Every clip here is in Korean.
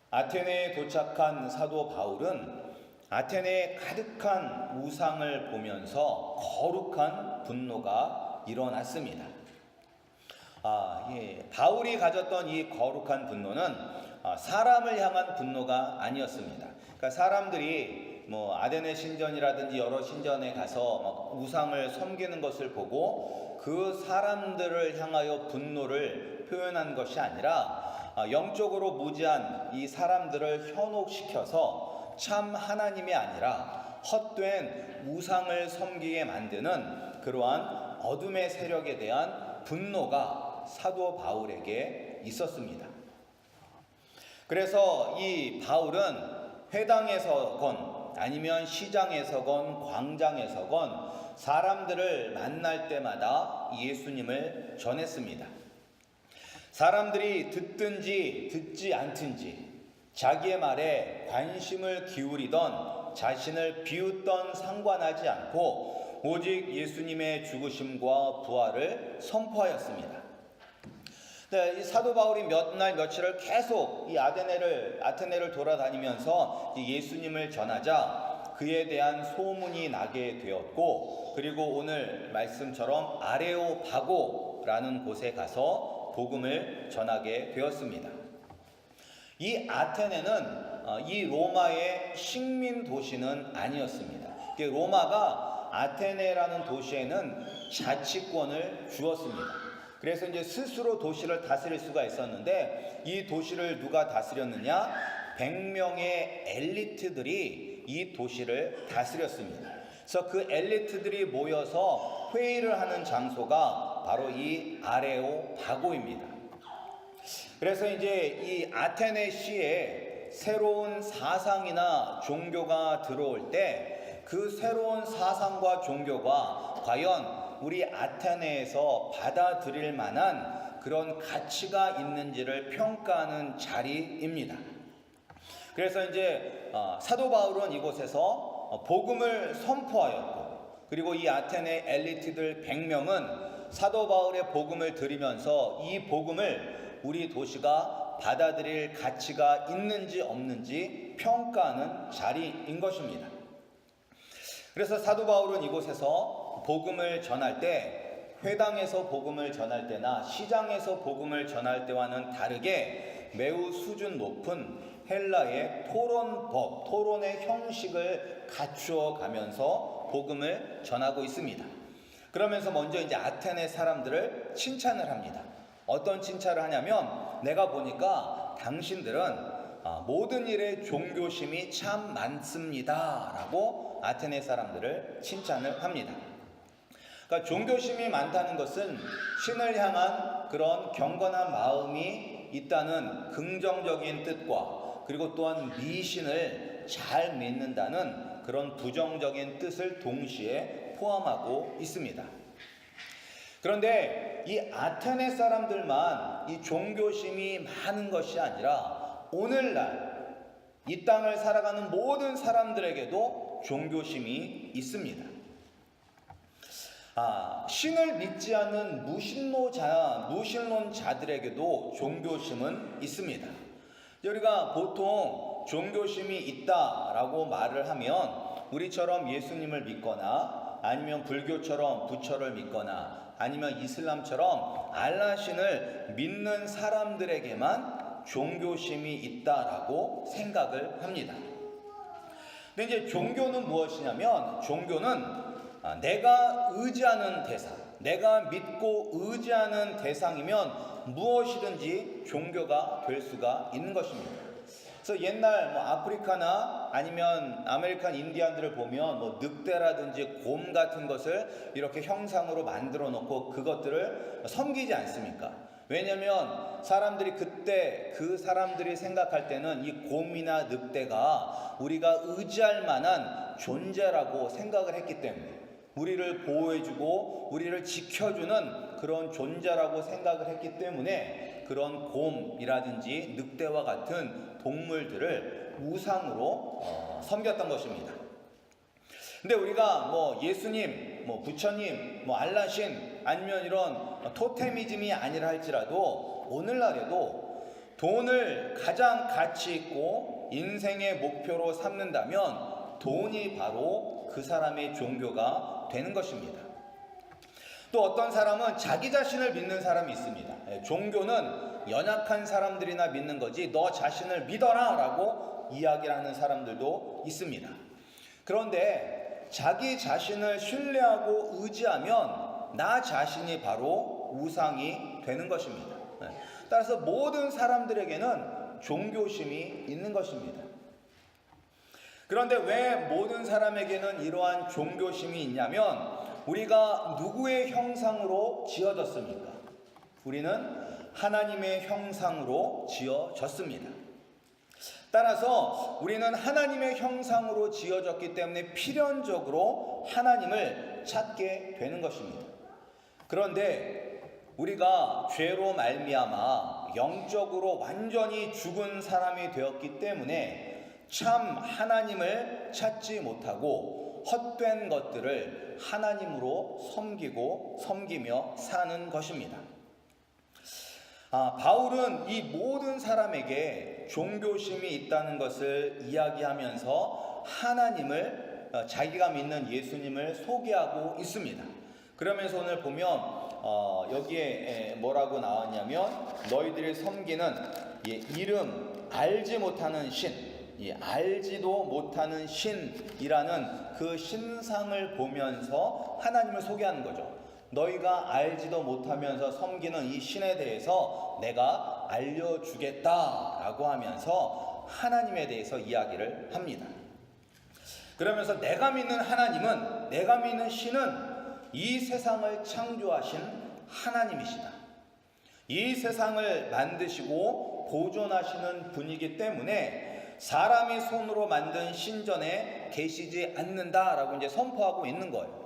아테네에 도착한 사도 바울은 아테네에 가득한 우상을 보면서 거룩한 분노가 일어났습니다. 바울이 가졌던 이 거룩한 분노는 사람을 향한 분노가 아니었습니다. 그러니까 사람들이 아테네 신전이라든지 여러 신전에 가서 우상을 섬기는 것을 보고 그 사람들을 향하여 분노를 표현한 것이 아니라 영적으로 무지한 이 사람들을 현혹시켜서 참 하나님이 아니라 헛된 우상을 섬기게 만드는 그러한 어둠의 세력에 대한 분노가 사도 바울에게 있었습니다. 그래서 이 바울은 회당에서건 아니면 시장에서건 광장에서건 사람들을 만날 때마다 예수님을 전했습니다. 사람들이 듣든지 듣지 않든지 자기의 말에 관심을 기울이던 자신을 비웃던 상관하지 않고 오직 예수님의 죽으심과 부활을 선포하였습니다. 이 사도 바울이 몇 날 며칠을 계속 이 아테네를 돌아다니면서 예수님을 전하자 그에 대한 소문이 나게 되었고, 그리고 오늘 말씀처럼 아레오파고라는 곳에 가서 복음을 전하게 되었습니다. 이 아테네는 이 로마의 식민 도시는 아니었습니다. 로마가 아테네라는 도시에는 자치권을 주었습니다. 그래서 이제 스스로 도시를 다스릴 수가 있었는데 이 도시를 누가 다스렸느냐? 100명의 엘리트들이 이 도시를 다스렸습니다. 그래서 그 엘리트들이 모여서 회의를 하는 장소가 바로 이 아레오파고입니다. 그래서 이제 이 아테네시에 새로운 사상이나 종교가 들어올 때 그 새로운 사상과 종교가 과연 우리 아테네에서 받아들일 만한 그런 가치가 있는지를 평가하는 자리입니다. 그래서 이제 사도 바울은 이곳에서 복음을 선포하였고, 그리고 이 아테네 엘리트들 100명은 사도 바울의 복음을 들으면서 이 복음을 우리 도시가 받아들일 가치가 있는지 없는지 평가하는 자리인 것입니다. 그래서 사도 바울은 이곳에서 복음을 전할 때 회당에서 복음을 전할 때나 시장에서 복음을 전할 때와는 다르게 매우 수준 높은 헬라의 토론법, 토론의 형식을 갖추어 가면서 복음을 전하고 있습니다. 그러면서 먼저 이제 아테네 사람들을 칭찬을 합니다. 어떤 칭찬을 하냐면, 내가 보니까 당신들은 모든 일에 종교심이 참 많습니다 라고 아테네 사람들을 칭찬을 합니다. 그러니까 종교심이 많다는 것은 신을 향한 그런 경건한 마음이 있다는 긍정적인 뜻과, 그리고 또한 미신을 잘 믿는다는 그런 부정적인 뜻을 동시에 포함하고 있습니다. 그런데 이 아테네 사람들만 이 종교심이 많은 것이 아니라 오늘날 이 땅을 살아가는 모든 사람들에게도 종교심이 있습니다. 신을 믿지 않는 무신론자들에게도 종교심은 있습니다. 우리가 보통 종교심이 있다라고 말을 하면 우리처럼 예수님을 믿거나 아니면 불교처럼 부처를 믿거나 아니면 이슬람처럼 알라신을 믿는 사람들에게만 종교심이 있다라고 생각을 합니다. 근데 이제 종교는 무엇이냐면, 종교는 내가 의지하는 대상, 내가 믿고 의지하는 대상이면 무엇이든지 종교가 될 수가 있는 것입니다. 그래서 옛날 아프리카나 아니면 아메리칸 인디안들을 보면 늑대라든지 곰 같은 것을 이렇게 형상으로 만들어 놓고 그것들을 섬기지 않습니까? 왜냐하면 사람들이 그때 그 사람들이 생각할 때는 이 곰이나 늑대가 우리가 의지할 만한 존재라고 생각을 했기 때문에, 우리를 보호해주고 우리를 지켜주는 그런 존재라고 생각을 했기 때문에 그런 곰이라든지 늑대와 같은 동물들을 우상으로 섬겼던 것입니다. 근데 우리가 예수님, 부처님, 알라신 아니면 이런 토테미즘이 아니라 할지라도 오늘날에도 돈을 가장 가치 있고 인생의 목표로 삼는다면 돈이 바로 그 사람의 종교가 되는 것입니다. 또 어떤 사람은 자기 자신을 믿는 사람이 있습니다. 종교는 연약한 사람들이나 믿는 거지 너 자신을 믿어라 라고 이야기를 하는 사람들도 있습니다. 그런데 자기 자신을 신뢰하고 의지하면 나 자신이 바로 우상이 되는 것입니다. 따라서 모든 사람들에게는 종교심이 있는 것입니다. 그런데 왜 모든 사람에게는 이러한 종교심이 있냐면 우리가 누구의 형상으로 지어졌습니까? 우리는 하나님의 형상으로 지어졌습니다. 따라서 우리는 하나님의 형상으로 지어졌기 때문에 필연적으로 하나님을 찾게 되는 것입니다. 그런데 우리가 죄로 말미암아 영적으로 완전히 죽은 사람이 되었기 때문에 참 하나님을 찾지 못하고 헛된 것들을 하나님으로 섬기며 사는 것입니다. 바울은 이 모든 사람에게 종교심이 있다는 것을 이야기하면서 하나님을 자기가 믿는 예수님을 소개하고 있습니다. 그러면서 오늘 보면 여기에 뭐라고 나왔냐면 너희들이 섬기는 이름 알지 못하는 신, 알지도 못하는 신이라는 그 신상을 보면서 하나님을 소개하는 거죠. 너희가 알지도 못하면서 섬기는 이 신에 대해서 내가 알려주겠다라고 하면서 하나님에 대해서 이야기를 합니다. 그러면서 내가 믿는 하나님은, 내가 믿는 신은 이 세상을 창조하신 하나님이시다. 이 세상을 만드시고 보존하시는 분이기 때문에 사람이 손으로 만든 신전에 계시지 않는다라고 이제 선포하고 있는 거예요.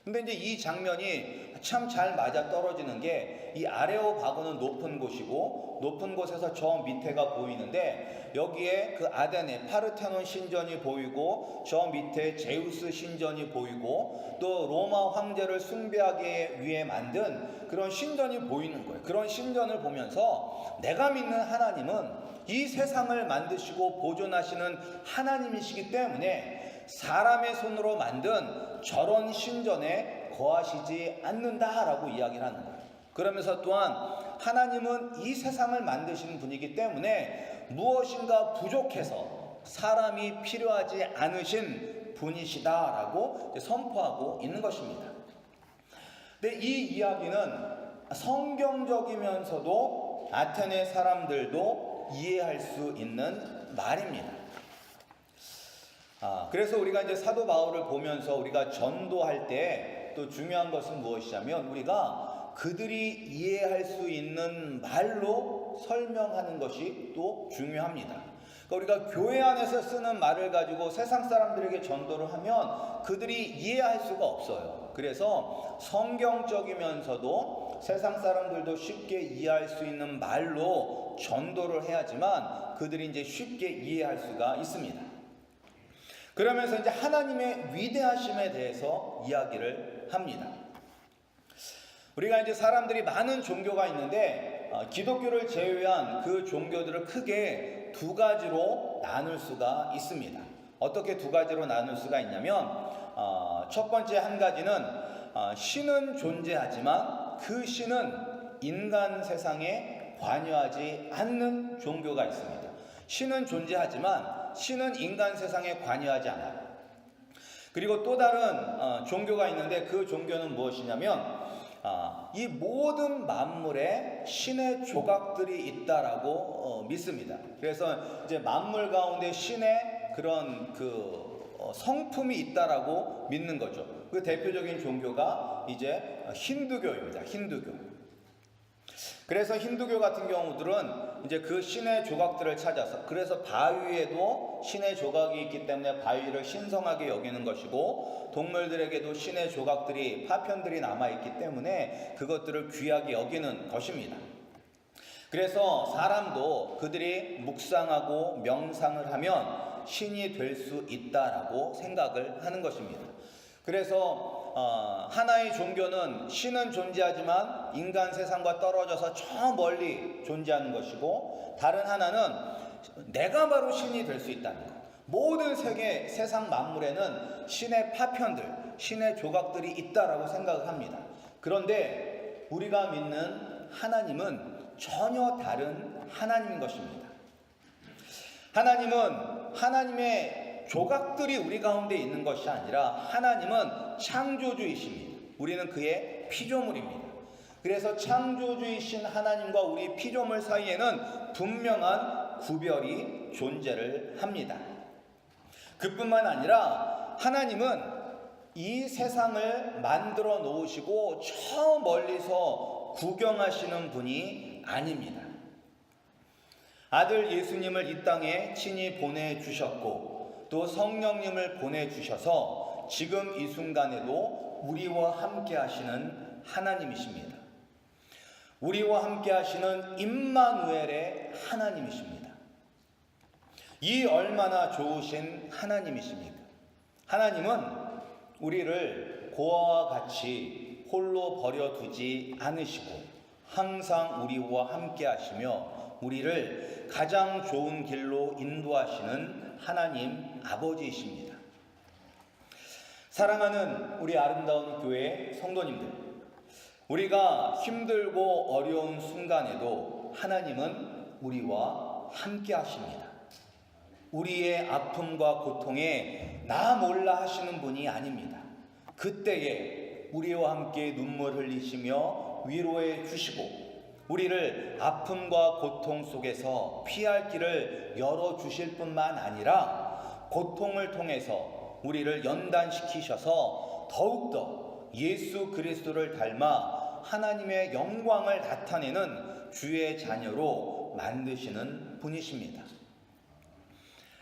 근데 이제 이 장면이 참 잘 맞아 떨어지는 게 이 아레오바고는 높은 곳이고 높은 곳에서 저 밑에가 보이는데 여기에 그 아데네 파르테논 신전이 보이고 저 밑에 제우스 신전이 보이고 또 로마 황제를 숭배하기 위해 만든 그런 신전이 보이는 거예요. 그런 신전을 보면서 내가 믿는 하나님은 이 세상을 만드시고 보존하시는 하나님이시기 때문에 사람의 손으로 만든 저런 신전에 거하시지 않는다라고 이야기를 하는 거예요. 그러면서 또한 하나님은 이 세상을 만드신 분이기 때문에 무엇인가 부족해서 사람이 필요하지 않으신 분이시다라고 선포하고 있는 것입니다. 근데 이 이야기는 성경적이면서도 아테네 사람들도 이해할 수 있는 말입니다. 그래서 우리가 이제 사도 바울을 보면서 우리가 전도할 때 또 중요한 것은 무엇이냐면 우리가 그들이 이해할 수 있는 말로 설명하는 것이 또 중요합니다. 그러니까 우리가 교회 안에서 쓰는 말을 가지고 세상 사람들에게 전도를 하면 그들이 이해할 수가 없어요. 그래서 성경적이면서도 세상 사람들도 쉽게 이해할 수 있는 말로 전도를 해야지만 그들이 이제 쉽게 이해할 수가 있습니다. 그러면서 이제 하나님의 위대하심에 대해서 이야기를 합니다. 우리가 이제 사람들이 많은 종교가 있는데 기독교를 제외한 그 종교들을 크게 두 가지로 나눌 수가 있습니다. 어떻게 두 가지로 나눌 수가 있냐면 첫 번째 한 가지는 신은 존재하지만 그 신은 인간 세상에 관여하지 않는 종교가 있습니다. 신은 존재하지만 신은 인간 세상에 관여하지 않아요. 그리고 또 다른 종교가 있는데 그 종교는 무엇이냐면 이 모든 만물에 신의 조각들이 있다라고 믿습니다. 그래서 이제 만물 가운데 신의 그런 성품이 있다라고 믿는 거죠. 그 대표적인 종교가 이제 힌두교입니다. 힌두교. 그래서 힌두교 같은 경우들은 이제 그 신의 조각들을 찾아서 그래서 바위에도 신의 조각이 있기 때문에 바위를 신성하게 여기는 것이고 동물들에게도 신의 조각들이 파편들이 남아있기 때문에 그것들을 귀하게 여기는 것입니다. 그래서 사람도 그들이 묵상하고 명상을 하면 신이 될 수 있다라고 생각을 하는 것입니다. 그래서 하나의 종교는 신은 존재하지만 인간 세상과 떨어져서 저 멀리 존재하는 것이고, 다른 하나는 내가 바로 신이 될 수 있다는 것. 모든 세상 만물에는 신의 파편들, 신의 조각들이 있다라고 생각을 합니다. 그런데 우리가 믿는 하나님은 전혀 다른 하나님인 것입니다. 하나님은 하나님의 조각들이 우리 가운데 있는 것이 아니라 하나님은 창조주이십니다. 우리는 그의 피조물입니다. 그래서 창조주이신 하나님과 우리 피조물 사이에는 분명한 구별이 존재를 합니다. 그뿐만 아니라 하나님은 이 세상을 만들어 놓으시고 저 멀리서 구경하시는 분이 아닙니다. 아들 예수님을 이 땅에 친히 보내주셨고 또 성령님을 보내주셔서 지금 이 순간에도 우리와 함께 하시는 하나님이십니다. 우리와 함께 하시는 임마누엘의 하나님이십니다. 이 얼마나 좋으신 하나님이십니까? 하나님은 우리를 고아와 같이 홀로 버려두지 않으시고 항상 우리와 함께 하시며 우리를 가장 좋은 길로 인도하시는 하나님 아버지이십니다. 사랑하는 우리 아름다운 교회 성도님들, 우리가 힘들고 어려운 순간에도 하나님은 우리와 함께 하십니다. 우리의 아픔과 고통에 나 몰라 하시는 분이 아닙니다. 그때에 우리와 함께 눈물 흘리시며 위로해 주시고 우리를 아픔과 고통 속에서 피할 길을 열어주실 뿐만 아니라 고통을 통해서 우리를 연단시키셔서 더욱더 예수 그리스도를 닮아 하나님의 영광을 나타내는 주의 자녀로 만드시는 분이십니다.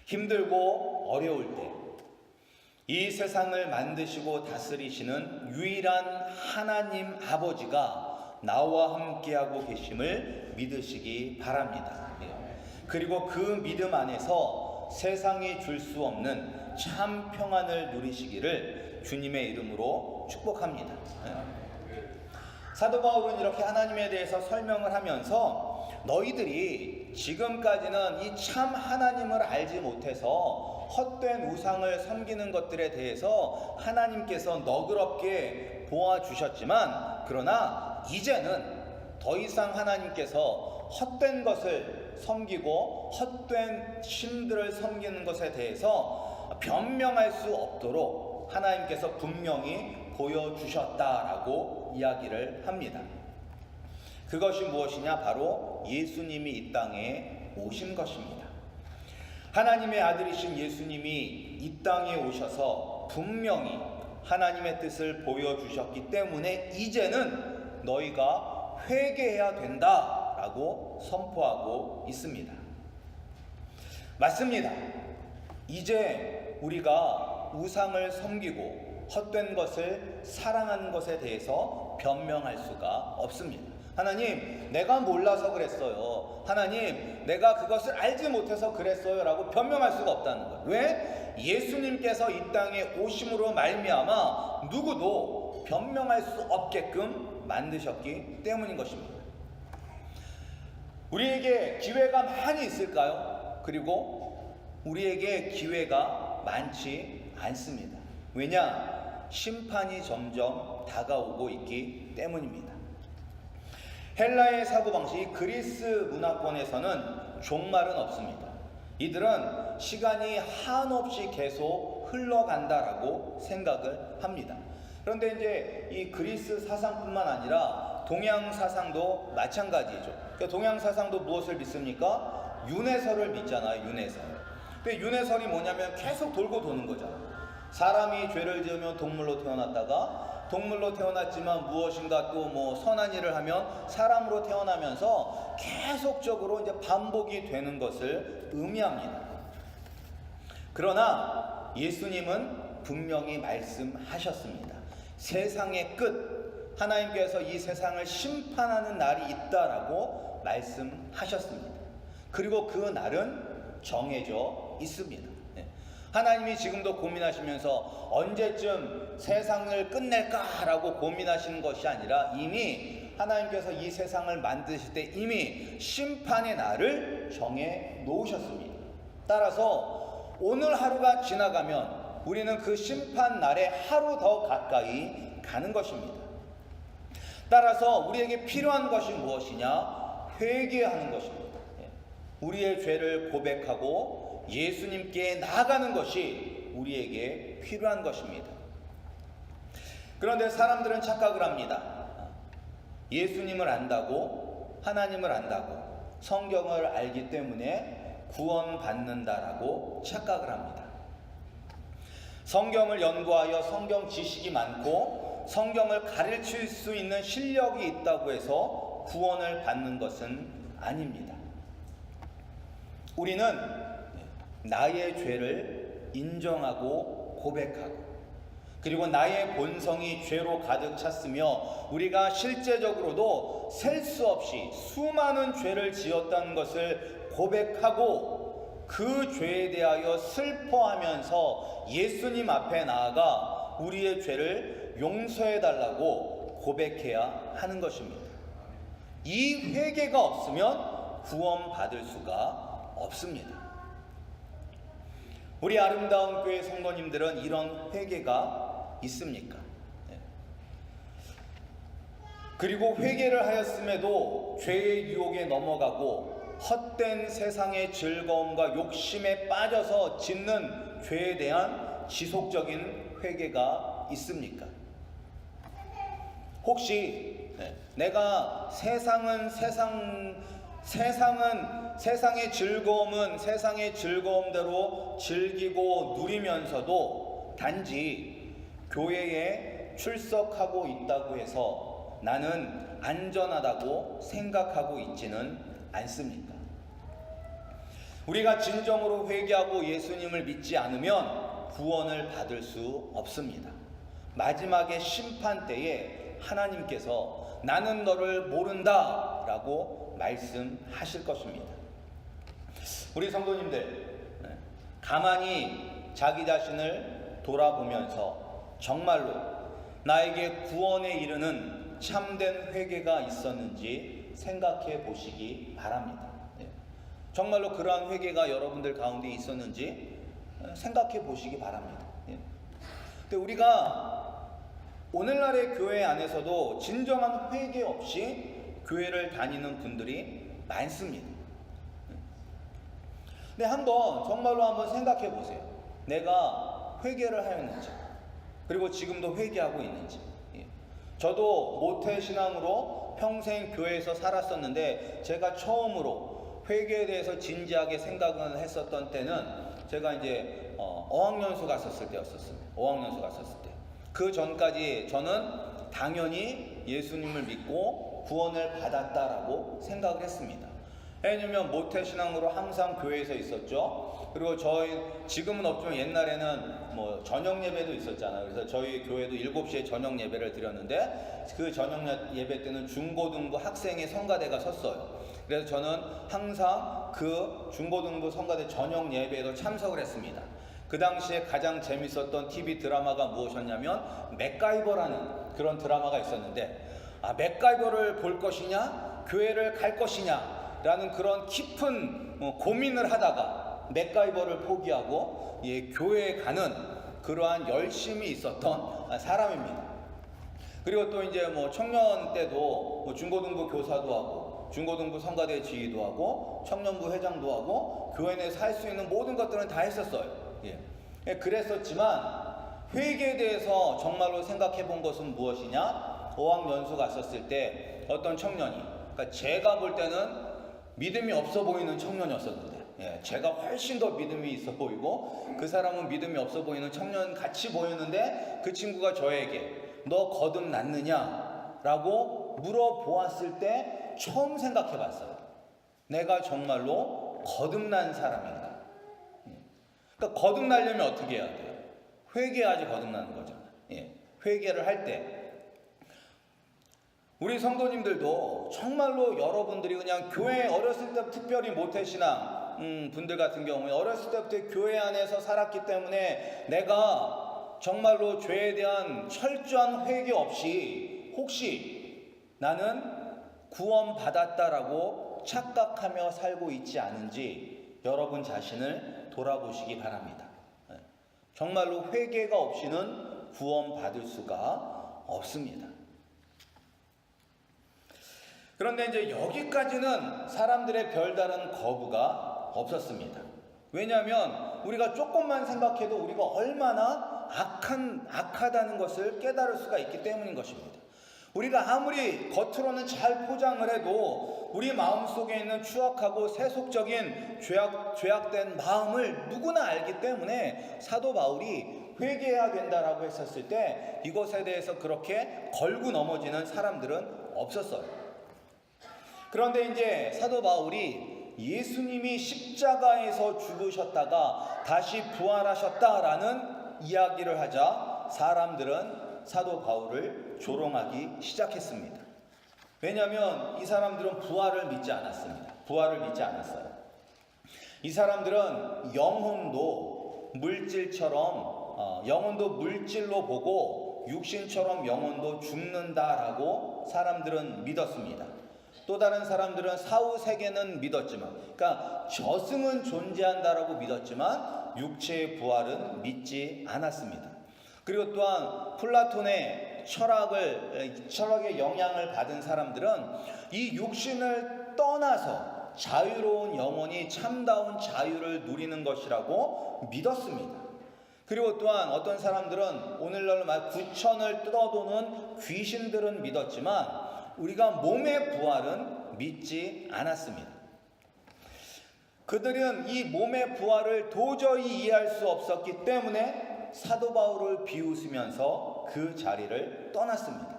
힘들고 어려울 때 이 세상을 만드시고 다스리시는 유일한 하나님 아버지가 나와 함께하고 계심을 믿으시기 바랍니다. 그리고 그 믿음 안에서 세상이 줄 수 없는 참 평안을 누리시기를 주님의 이름으로 축복합니다. 사도 바울은 이렇게 하나님에 대해서 설명을 하면서 너희들이 지금까지는 이 참 하나님을 알지 못해서 헛된 우상을 섬기는 것들에 대해서 하나님께서 너그럽게 보아주셨지만 그러나 이제는 더 이상 하나님께서 헛된 것을 섬기고 헛된 신들을 섬기는 것에 대해서 변명할 수 없도록 하나님께서 분명히 보여주셨다라고 이야기를 합니다. 그것이 무엇이냐? 바로 예수님이 이 땅에 오신 것입니다. 하나님의 아들이신 예수님이 이 땅에 오셔서 분명히 하나님의 뜻을 보여주셨기 때문에 이제는 너희가 회개해야 된다라고 선포하고 있습니다. 맞습니다. 이제 우리가 우상을 섬기고 헛된 것을 사랑하는 것에 대해서 변명할 수가 없습니다. 하나님, 내가 몰라서 그랬어요. 하나님, 내가 그것을 알지 못해서 그랬어요 라고 변명할 수가 없다는 거예요. 왜? 예수님께서 이 땅에 오심으로 말미암아 누구도 변명할 수 없게끔 만드셨기 때문인 것입니다. 우리에게 기회가 많이 있을까요? 그리고 우리에게 기회가 많지 않습니다. 왜냐? 심판이 점점 다가오고 있기 때문입니다. 헬라의 사고방식, 그리스 문화권에서는 종말은 없습니다. 이들은 시간이 한없이 계속 흘러간다라고 생각을 합니다. 그런데 이제 이 그리스 사상뿐만 아니라 동양 사상도 마찬가지죠. 그러니까 동양 사상도 무엇을 믿습니까? 윤회설을 믿잖아요. 윤회설. 근데 윤회설이 뭐냐면 계속 돌고 도는 거잖아요. 사람이 죄를 지으면 동물로 태어났다가 동물로 태어났지만 무엇인가 또 뭐 선한 일을 하면 사람으로 태어나면서 계속적으로 이제 반복이 되는 것을 의미합니다. 그러나 예수님은 분명히 말씀하셨습니다. 세상의 끝, 하나님께서 이 세상을 심판하는 날이 있다라고 말씀하셨습니다. 그리고 그 날은 정해져 있습니다. 하나님이 지금도 고민하시면서 언제쯤 세상을 끝낼까라고 고민하시는 것이 아니라 이미 하나님께서 이 세상을 만드실 때 이미 심판의 날을 정해 놓으셨습니다. 따라서 오늘 하루가 지나가면 우리는 그 심판 날에 하루 더 가까이 가는 것입니다. 따라서 우리에게 필요한 것이 무엇이냐? 회개하는 것입니다. 우리의 죄를 고백하고 예수님께 나아가는 것이 우리에게 필요한 것입니다. 그런데 사람들은 착각을 합니다. 예수님을 안다고, 하나님을 안다고, 성경을 알기 때문에 구원받는다라고 착각을 합니다. 성경을 연구하여 성경 지식이 많고 성경을 가르칠 수 있는 실력이 있다고 해서 구원을 받는 것은 아닙니다. 우리는 나의 죄를 인정하고 고백하고 그리고 나의 본성이 죄로 가득 찼으며 우리가 실제적으로도 셀 수 없이 수많은 죄를 지었다는 것을 고백하고 그 죄에 대하여 슬퍼하면서 예수님 앞에 나아가 우리의 죄를 용서해 달라고 고백해야 하는 것입니다. 이 회개가 없으면 구원받을 수가 없습니다. 우리 아름다운 교회 성도님들은 이런 회개가 있습니까? 그리고 회개를 하였음에도 죄의 유혹에 넘어가고 헛된 세상의 즐거움과 욕심에 빠져서 짓는 죄에 대한 지속적인 회개가 있습니까? 혹시 내가 세상의 즐거움은 세상의 즐거움대로 즐기고 누리면서도 단지 교회에 출석하고 있다고 해서 나는 안전하다고 생각하고 있지는 않습니까? 우리가 진정으로 회개하고 예수님을 믿지 않으면 구원을 받을 수 없습니다. 마지막의 심판 때에 하나님께서 나는 너를 모른다 라고 말씀하실 것입니다. 우리 성도님들 가만히 자기 자신을 돌아보면서 정말로 나에게 구원에 이르는 참된 회개가 있었는지 생각해 보시기 바랍니다. 정말로 그러한 회개가 여러분들 가운데 있었는지 생각해 보시기 바랍니다. 근데 우리가 오늘날의 교회 안에서도 진정한 회개 없이 교회를 다니는 분들이 많습니다. 근데 정말로 한번 생각해 보세요. 내가 회개를 하였는지, 그리고 지금도 회개하고 있는지. 저도 모태신앙으로 평생 교회에서 살았었는데 제가 처음으로 회개에 대해서 진지하게 생각을 했었던 때는 제가 이제 어학연수 갔었을 때였었습니다. 어학연수 갔었을 때. 그 전까지 저는 당연히 예수님을 믿고 구원을 받았다라고 생각을 했습니다. 왜냐면 모태신앙으로 항상 교회에서 있었죠. 그리고 지금은 없지만 옛날에는 저녁 예배도 있었잖아요. 그래서 저희 교회도 7시에 저녁 예배를 드렸는데 그 저녁 예배 때는 중고등부 학생의 성가대가 섰어요. 그래서 저는 항상 그 중고등부 성가대 저녁 예배에도 참석을 했습니다. 그 당시에 가장 재밌었던 TV 드라마가 무엇이었냐면 맥가이버라는 그런 드라마가 있었는데 맥가이버를 볼 것이냐 교회를 갈 것이냐 라는 그런 깊은 고민을 하다가 맥가이버를 포기하고 교회에 가는 그러한 열심이 있었던 사람입니다. 그리고 또 이제 청년 때도 중고등부 교사도 하고 중고등부 성가대 지휘도 하고 청년부 회장도 하고 교회 내에서 할 수 있는 모든 것들은 다 했었어요. 그랬었지만 회개에 대해서 정말로 생각해 본 것은 무엇이냐? 어학연수 갔었을 때 어떤 청년이, 그러니까 제가 볼 때는 믿음이 없어 보이는 청년이었었는데 제가 훨씬 더 믿음이 있어 보이고 그 사람은 믿음이 없어 보이는 청년 같이 보였는데 그 친구가 저에게 너 거듭났느냐? 라고 물어보았을 때 처음 생각해 봤어요. 내가 정말로 거듭난 사람인가? 그러니까 거듭나려면 어떻게 해야 돼요? 회개해야지 거듭나는 거잖아요. 회개를 할 때 우리 성도님들도 정말로 여러분들이 그냥 교회 어렸을 때 특별히 모태신앙 분들 같은 경우에 어렸을 때부터 교회 안에서 살았기 때문에 내가 정말로 죄에 대한 철저한 회개 없이 혹시 나는 구원받았다라고 착각하며 살고 있지 않은지 여러분 자신을 돌아보시기 바랍니다. 정말로 회개가 없이는 구원받을 수가 없습니다. 그런데 이제 여기까지는 사람들의 별다른 거부가 없었습니다. 왜냐하면 우리가 조금만 생각해도 우리가 얼마나 악하다는 것을 깨달을 수가 있기 때문인 것입니다. 우리가 아무리 겉으로는 잘 포장을 해도 우리 마음속에 있는 추악하고 세속적인 죄악된 마음을 누구나 알기 때문에 사도 바울이 회개해야 된다라고 했었을 때 이것에 대해서 그렇게 걸고 넘어지는 사람들은 없었어요. 그런데 이제 사도 바울이 예수님이 십자가에서 죽으셨다가 다시 부활하셨다라는 이야기를 하자 사람들은 사도 바울을 조롱하기 시작했습니다. 왜냐하면 이 사람들은 부활을 믿지 않았습니다. 부활을 믿지 않았어요. 이 사람들은 영혼도 물질로 보고 육신처럼 영혼도 죽는다라고 사람들은 믿었습니다. 또 다른 사람들은 사후 세계는 믿었지만, 그러니까 저승은 존재한다라고 믿었지만 육체의 부활은 믿지 않았습니다. 그리고 또한 플라톤의 철학의 영향을 받은 사람들은 이 육신을 떠나서 자유로운 영혼이 참다운 자유를 누리는 것이라고 믿었습니다. 그리고 또한 어떤 사람들은 오늘날로 말 구천을 떠도는 귀신들은 믿었지만 우리가 몸의 부활은 믿지 않았습니다. 그들은 이 몸의 부활을 도저히 이해할 수 없었기 때문에 사도 바울을 비웃으면서 그 자리를 떠났습니다.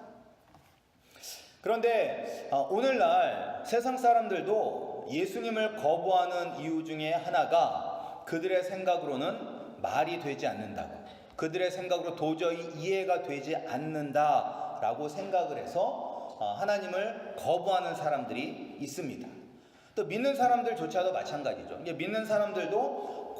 그런데 오늘날 세상 사람들도 예수님을 거부하는 이유 중에 하나가 그들의 생각으로는 말이 되지 않는다고, 그들의 생각으로 도저히 이해가 되지 않는다라고 생각을 해서 하나님을 거부하는 사람들이 있습니다. 또 믿는 사람들조차도 마찬가지죠. 믿는 사람들도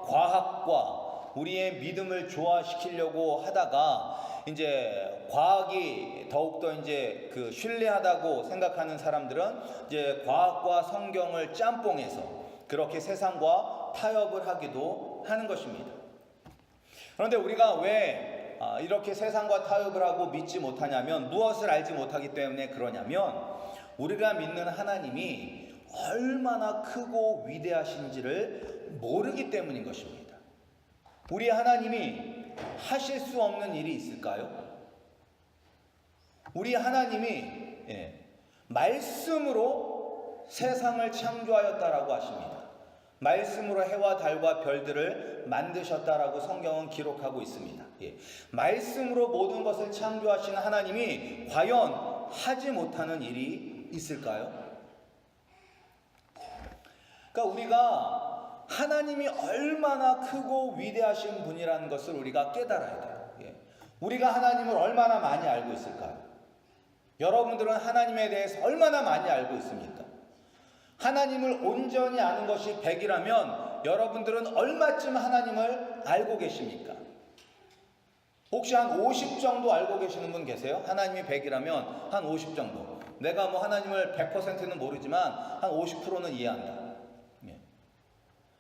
과학과 우리의 믿음을 조화시키려고 하다가 이제 과학이 더욱더 이제 신뢰하다고 생각하는 사람들은 이제 과학과 성경을 짬뽕해서 그렇게 세상과 타협을 하기도 하는 것입니다. 그런데 우리가 왜 이렇게 세상과 타협을 하고 믿지 못하냐면, 무엇을 알지 못하기 때문에 그러냐면 우리가 믿는 하나님이 얼마나 크고 위대하신지를 모르기 때문인 것입니다. 우리 하나님이 하실 수 없는 일이 있을까요? 우리 하나님이 말씀으로 세상을 창조하였다라고 하십니다. 말씀으로 해와 달과 별들을 만드셨다라고 성경은 기록하고 있습니다. 말씀으로 모든 것을 창조하신 하나님이 과연 하지 못하는 일이 있을까요? 그러니까 우리가 하나님이 얼마나 크고 위대하신 분이라는 것을 우리가 깨달아야 돼요. 우리가 하나님을 얼마나 많이 알고 있을까요? 여러분들은 하나님에 대해서 얼마나 많이 알고 있습니까? 하나님을 온전히 아는 것이 100이라면 여러분들은 얼마쯤 하나님을 알고 계십니까? 혹시 한 50 정도 알고 계시는 분 계세요? 하나님이 100이라면 한 50 정도. 내가 하나님을 100%는 모르지만 한 50%는 이해한다.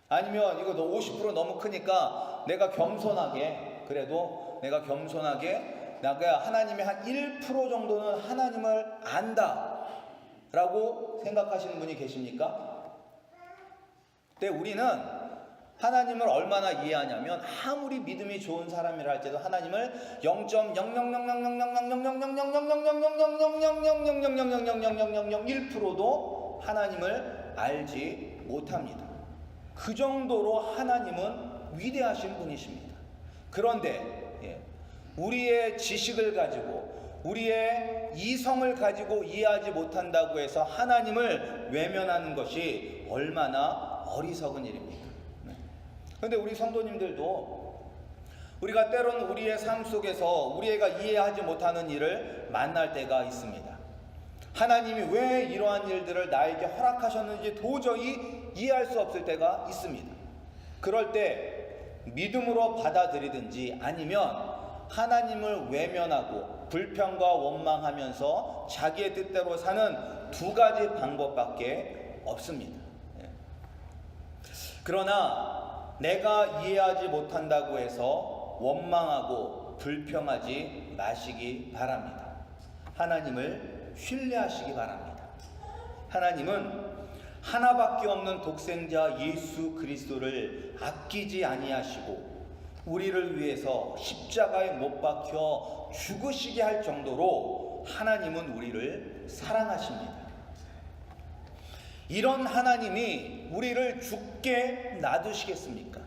아니면 이거 50% 너무 크니까 내가 겸손하게 내가 하나님의 한 1% 정도는 하나님을 안다 라고 생각하시는 분이 계십니까? 근데 우리는 하나님을 얼마나 이해하냐면 아무리 믿음이 좋은 사람이라 할지도 하나님을 0.00000000000000000000000000000000000000000000000000000000000000000000000000000000000000000000000000000000000000000000000000000000000000000000000000000000000000000000000000000000000000000000000000000000000000000000000000000000000000000000000000000 위대하신 분이십니다. 그런데 우리의 지식을 가지고 우리의 이성을 가지고 이해하지 못한다고 해서 하나님을 외면하는 것이 얼마나 어리석은 일입니까? 그런데 우리 성도님들도 우리가 때로는 우리의 삶 속에서 우리가 이해하지 못하는 일을 만날 때가 있습니다. 하나님이 왜 이러한 일들을 나에게 허락하셨는지 도저히 이해할 수 없을 때가 있습니다. 그럴 때 믿음으로 받아들이든지 아니면 하나님을 외면하고 불평과 원망하면서 자기의 뜻대로 사는 두 가지 방법밖에 없습니다. 그러나 내가 이해하지 못한다고 해서 원망하고 불평하지 마시기 바랍니다. 하나님을 신뢰하시기 바랍니다. 하나님은 하나밖에 없는 독생자 예수 그리스도를 아끼지 아니하시고 우리를 위해서 십자가에 못 박혀 죽으시게 할 정도로 하나님은 우리를 사랑하십니다. 이런 하나님이 우리를 죽게 놔두시겠습니까?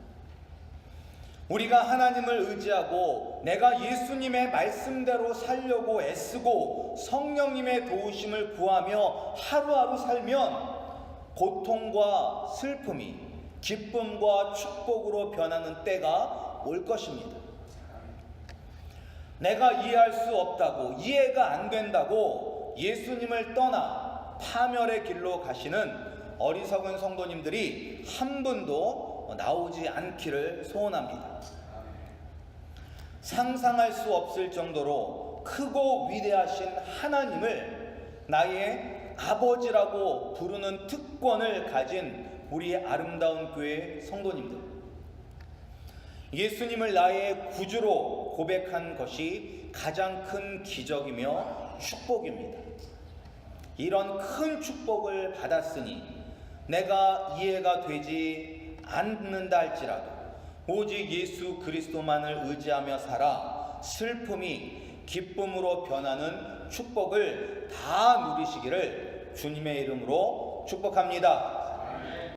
우리가 하나님을 의지하고 내가 예수님의 말씀대로 살려고 애쓰고 성령님의 도우심을 구하며 하루하루 살면 고통과 슬픔이 기쁨과 축복으로 변하는 때가 올 것입니다. 내가 이해할 수 없다고, 이해가 안 된다고 예수님을 떠나 파멸의 길로 가시는 어리석은 성도님들이 한 분도 나오지 않기를 소원합니다. 상상할 수 없을 정도로 크고 위대하신 하나님을 나의 아버지라고 부르는 특권을 가진 우리 아름다운 교회 성도님들, 예수님을 나의 구주로 고백한 것이 가장 큰 기적이며 축복입니다. 이런 큰 축복을 받았으니 내가 이해가 되지 않는다 할지라도 오직 예수 그리스도만을 의지하며 살아 슬픔이 기쁨으로 변하는 축복을 다 누리시기를 주님의 이름으로 축복합니다.